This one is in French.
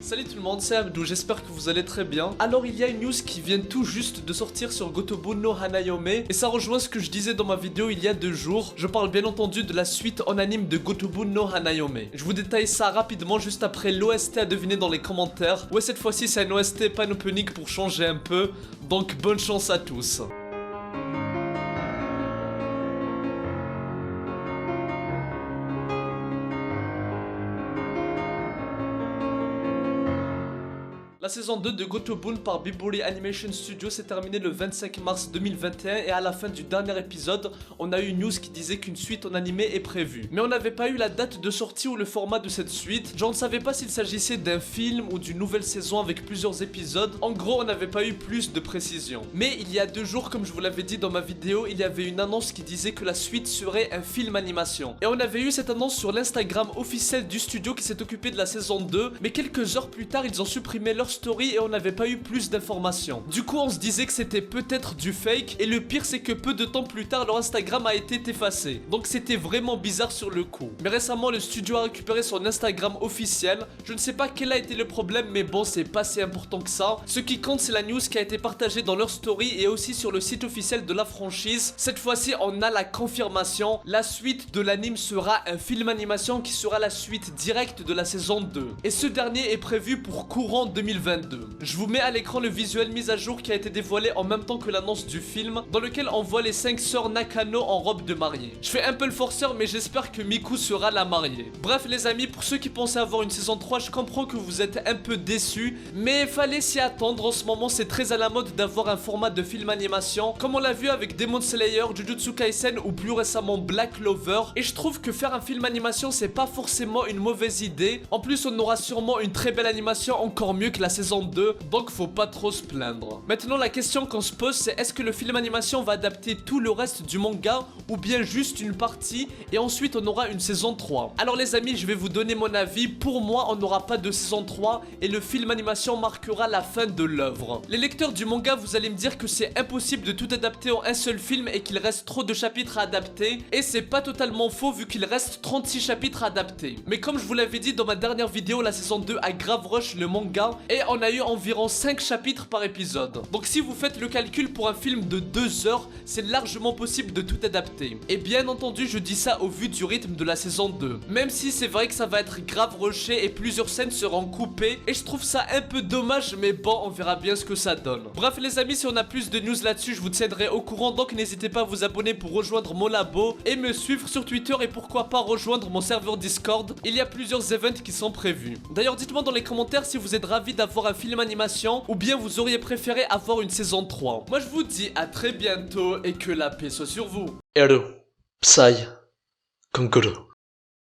Salut tout le monde, c'est Abdou, j'espère que vous allez très bien. Alors il y a une news qui vient tout juste de sortir sur Gotobu no Hanayome et ça rejoint ce que je disais dans ma vidéo il y a 2 jours. Je parle bien entendu de la suite en anime de Gotobu no Hanayome. Je vous détaille ça rapidement juste après l'OST à deviner dans les commentaires. Ouais, cette fois-ci c'est un OST pas un opening pour changer un peu, donc bonne chance à tous. La saison 2 de Gotobun par Bibuli Animation Studio s'est terminée le 25 mars 2021 et à la fin du dernier épisode, on a eu une news qui disait qu'une suite en animé est prévue. Mais on n'avait pas eu la date de sortie ou le format de cette suite, genre on ne savait pas s'il s'agissait d'un film ou d'une nouvelle saison avec plusieurs épisodes, en gros on n'avait pas eu plus de précision. Mais il y a 2 jours, comme je vous l'avais dit dans ma vidéo, il y avait une annonce qui disait que la suite serait un film animation. Et on avait eu cette annonce sur l'Instagram officiel du studio qui s'est occupé de la saison 2, mais quelques heures plus tard ils ont supprimé leur story et on n'avait pas eu plus d'informations. Du coup on se disait que c'était peut-être du fake et le pire c'est que peu de temps plus tard leur Instagram a été effacé. Donc c'était vraiment bizarre sur le coup. Mais récemment le studio a récupéré son Instagram officiel. Je ne sais pas quel a été le problème mais bon c'est pas si important que ça. Ce qui compte c'est la news qui a été partagée dans leur story et aussi sur le site officiel de la franchise. Cette fois-ci on a la confirmation. La suite de l'anime sera un film animation qui sera la suite directe de la saison 2. Et ce dernier est prévu pour courant 2022. Je vous mets à l'écran le visuel mis à jour qui a été dévoilé en même temps que l'annonce du film, dans lequel on voit les 5 sœurs Nakano en robe de mariée. Je fais un peu le forceur mais j'espère que Miku sera la mariée. Bref les amis, pour ceux qui pensaient avoir une saison 3, je comprends que vous êtes un peu déçus, mais fallait s'y attendre. En ce moment c'est très à la mode d'avoir un format de film animation, comme on l'a vu avec Demon Slayer, Jujutsu Kaisen ou plus récemment Black Clover, et je trouve que faire un film animation c'est pas forcément une mauvaise idée. En plus on aura sûrement une très belle animation, encore mieux que la saison 2, donc faut pas trop se plaindre. Maintenant la question qu'on se pose c'est est-ce que le film animation va adapter tout le reste du manga ou bien juste une partie et ensuite on aura une saison 3. Alors les amis, je vais vous donner mon avis. Pour moi on n'aura pas de saison 3 et le film animation marquera la fin de l'œuvre. Les lecteurs du manga, vous allez me dire que c'est impossible de tout adapter en un seul film et qu'il reste trop de chapitres à adapter, et c'est pas totalement faux vu qu'il reste 36 chapitres à adapter. Mais comme je vous l'avais dit dans ma dernière vidéo, la saison 2 a grave rush le manga et on a eu environ 5 chapitres par épisode. Donc si vous faites le calcul pour un film de 2 heures, c'est largement possible de tout adapter. Et bien entendu je dis ça au vu du rythme de la saison 2. Même si c'est vrai que ça va être grave rushé et plusieurs scènes seront coupées, et je trouve ça un peu dommage, mais bon on verra bien ce que ça donne. Bref les amis, si on a plus de news là-dessus je vous tiendrai au courant, donc n'hésitez pas à vous abonner pour rejoindre mon labo et me suivre sur Twitter, et pourquoi pas rejoindre mon serveur Discord. Il y a plusieurs events qui sont prévus. D'ailleurs dites-moi dans les commentaires si vous êtes ravis d'avoir un film animation ou bien vous auriez préféré avoir une saison 3. Moi je vous dis à très bientôt et que la paix soit sur vous. Hello, Psy, Kankuro.